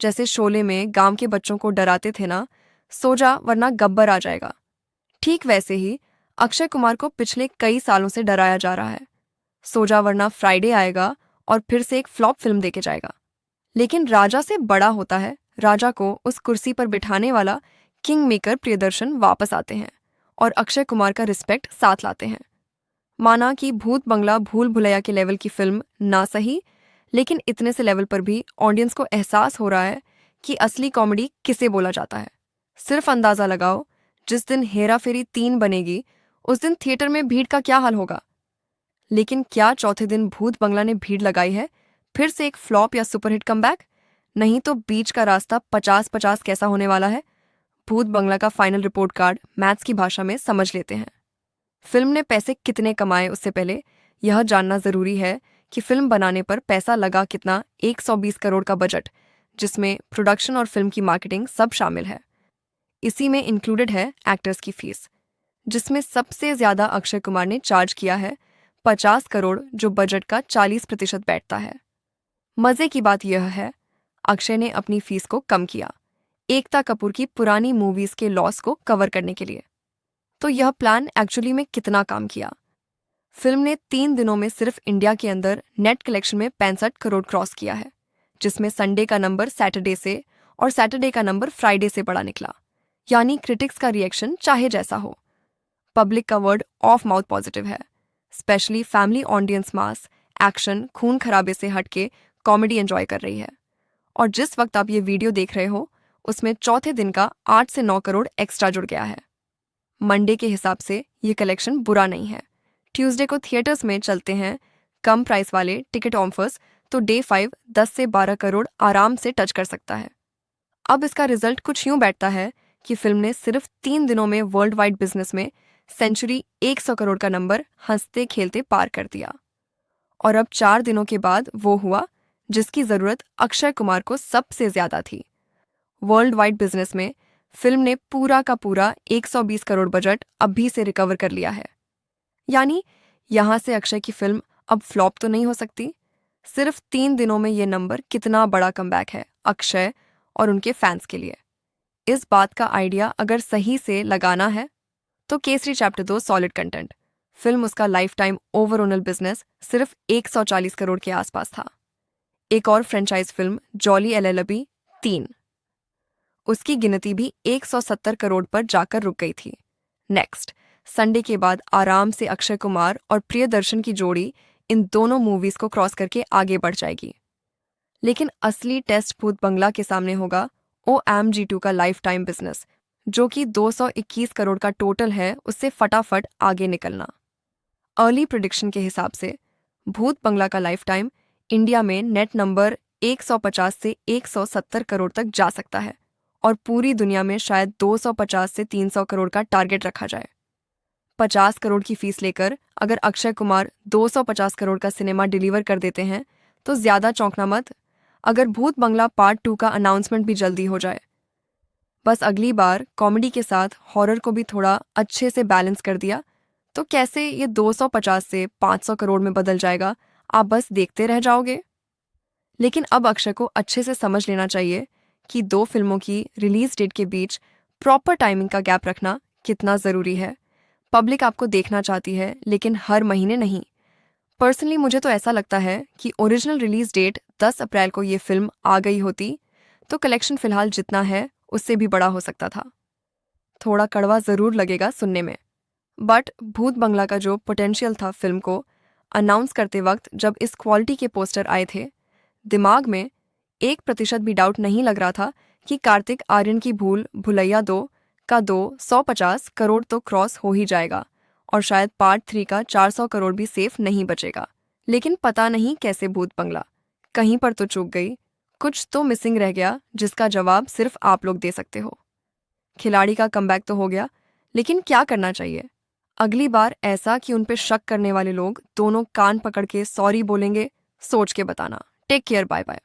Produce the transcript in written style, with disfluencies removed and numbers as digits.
जैसे शोले में गांव के बच्चों को डराते थे ना, सो जा वरना गब्बर आ जाएगा, ठीक वैसे ही अक्षय कुमार को पिछले कई सालों से डराया जा रहा है। सो जा वरना फ्राइडे आएगा और फिर से एक फ्लॉप फिल्म देके जाएगा। लेकिन राजा से बड़ा होता है, राजा को उस कुर्सी पर बिठाने वाला किंग मेकर प्रियदर्शन वापस आते हैं और अक्षय कुमार का रिस्पेक्ट साथ लाते हैं। माना कि भूत बंगला भूल भुलैया के लेवल की फिल्म ना सही, लेकिन इतने से लेवल पर भी ऑडियंस को एहसास हो रहा है कि असली कॉमेडी किसे बोला जाता है। सिर्फ अंदाजा लगाओ, जिस दिन हेरा फेरी 3 बनेगी उस दिन थिएटर में भीड़ का क्या हाल होगा। लेकिन क्या चौथे दिन भूत बंगला ने भीड़ लगाई है फिर से एक फ्लॉप या सुपरहिट कमबैक? नहीं तो बीच का रास्ता 50-50 कैसा होने वाला है? भूत बंगला का फाइनल रिपोर्ट कार्ड मैथ्स की भाषा में समझ लेते हैं। फिल्म ने पैसे कितने कमाए उससे पहले यह जानना जरूरी है कि फिल्म बनाने पर पैसा लगा कितना। 120 करोड़ का बजट, जिसमें प्रोडक्शन और फिल्म की मार्केटिंग सब शामिल है। इसी में इंक्लूडेड है एक्टर्स की फीस, जिसमें सबसे ज्यादा अक्षय कुमार ने चार्ज किया है 50 करोड़, जो बजट का 40% बैठता है। मजे की बात यह है, अक्षय ने अपनी फीस को कम किया एकता कपूर की पुरानी मूवीज के लॉस को कवर करने के लिए। तो यह प्लान एक्चुअली में कितना काम किया? फिल्म ने 3 दिनों में सिर्फ इंडिया के अंदर नेट कलेक्शन में 65 करोड़ क्रॉस किया है, जिसमें संडे का नंबर सैटरडे से और सैटरडे का नंबर फ्राइडे से बड़ा निकला। यानी क्रिटिक्स का रिएक्शन चाहे जैसा हो, पब्लिक का वर्ड ऑफ माउथ पॉजिटिव है। Specially family audience mass action खून खराबे से हटके कॉमेडी एंजॉय कर रही है। और जिस वक्त आप ये वीडियो देख रहे हो उसमें चौथे दिन का 8 से 9 करोड़ एक्स्ट्रा जुड़ गया है। मंडे के हिसाब से ये कलेक्शन बुरा नहीं है। ट्यूसडे को थिएटर्स में चलते हैं कम प्राइस वाले टिकट ऑफर्स, तो डे 5 10 से 12 करोड़ आराम से टच कर सकता है। अब इसका रिजल्ट कुछ यूं बैठता है कि फिल्म ने सिर्फ 3 दिनों में वर्ल्ड वाइड बिजनेस में सेंचुरी 100 करोड़ का नंबर हंसते खेलते पार कर दिया। और अब 4 दिनों के बाद वो हुआ जिसकी जरूरत अक्षय कुमार को सबसे ज्यादा थी। वर्ल्ड वाइड बिजनेस में फिल्म ने पूरा का पूरा 120 करोड़ बजट अभी से रिकवर कर लिया है। यानी यहां से अक्षय की फिल्म अब फ्लॉप तो नहीं हो सकती। सिर्फ 3 दिनों में ये नंबर कितना बड़ा कमबैक है अक्षय और उनके फैंस के लिए। इस बात का आइडिया अगर सही से लगाना है तो Kesari chapter 2 solid content. Film उसका लाइफ टाइम ओवरऑल बिजनेस सिर्फ 140 करोड़ के आसपास था। एक और फ्रेंचाइज फिल्म जॉली एलएलबी 3, उसकी गिनती भी 170 करोड़ पर जाकर रुक गई थी। नेक्स्ट संडे के बाद आराम से अक्षय कुमार और प्रियदर्शन की जोड़ी इन दोनों मूवीज को क्रॉस करके आगे बढ़ जाएगी। लेकिन असली टेस्ट भूत बंगला के सामने होगा OMG2 का लाइफ टाइम बिजनेस, जो कि 221 करोड़ का टोटल है। उससे फटाफट आगे निकलना। अर्ली प्रिडिक्शन के हिसाब से भूत बंगला का लाइफ टाइम इंडिया में नेट नंबर 150 से 170 करोड़ तक जा सकता है और पूरी दुनिया में शायद 250 से 300 करोड़ का टारगेट रखा जाए। 50 करोड़ की फीस लेकर अगर अक्षय कुमार 250 करोड़ का सिनेमा डिलीवर कर देते हैं तो ज्यादा चौंकना मत अगर भूत बंगला पार्ट 2 का अनाउंसमेंट भी जल्दी हो जाए। बस अगली बार कॉमेडी के साथ हॉरर को भी थोड़ा अच्छे से बैलेंस कर दिया तो कैसे ये 250 से 500 करोड़ में बदल जाएगा, आप बस देखते रह जाओगे। लेकिन अब अक्षय को अच्छे से समझ लेना चाहिए कि 2 फिल्मों की रिलीज डेट के बीच प्रॉपर टाइमिंग का गैप रखना कितना ज़रूरी है। पब्लिक आपको देखना चाहती है लेकिन हर महीने नहीं। पर्सनली मुझे तो ऐसा लगता है कि ओरिजिनल रिलीज डेट 10 अप्रैल को ये फिल्म आ गई होती तो कलेक्शन फिलहाल जितना है उससे भी बड़ा हो सकता था। थोड़ा कड़वा ज़रूर लगेगा सुनने में, बट भूत बंगला का जो पोटेंशियल था फिल्म को अनाउंस करते वक्त जब इस क्वालिटी के पोस्टर आए थे, दिमाग में 1% भी डाउट नहीं लग रहा था कि कार्तिक आर्यन की भूल भुलैया 2 का 250 करोड़ तो क्रॉस हो ही जाएगा और शायद पार्ट 3 का 400 करोड़ भी सेफ नहीं बचेगा। लेकिन पता नहीं कैसे भूत बंगला कहीं पर तो चूक गई, कुछ तो मिसिंग रह गया जिसका जवाब सिर्फ आप लोग दे सकते हो। खिलाड़ी का कमबैक तो हो गया, लेकिन क्या करना चाहिए अगली बार ऐसा कि उन पे शक करने वाले लोग दोनों कान पकड़ के सॉरी बोलेंगे? सोच के बताना। Take care, bye bye.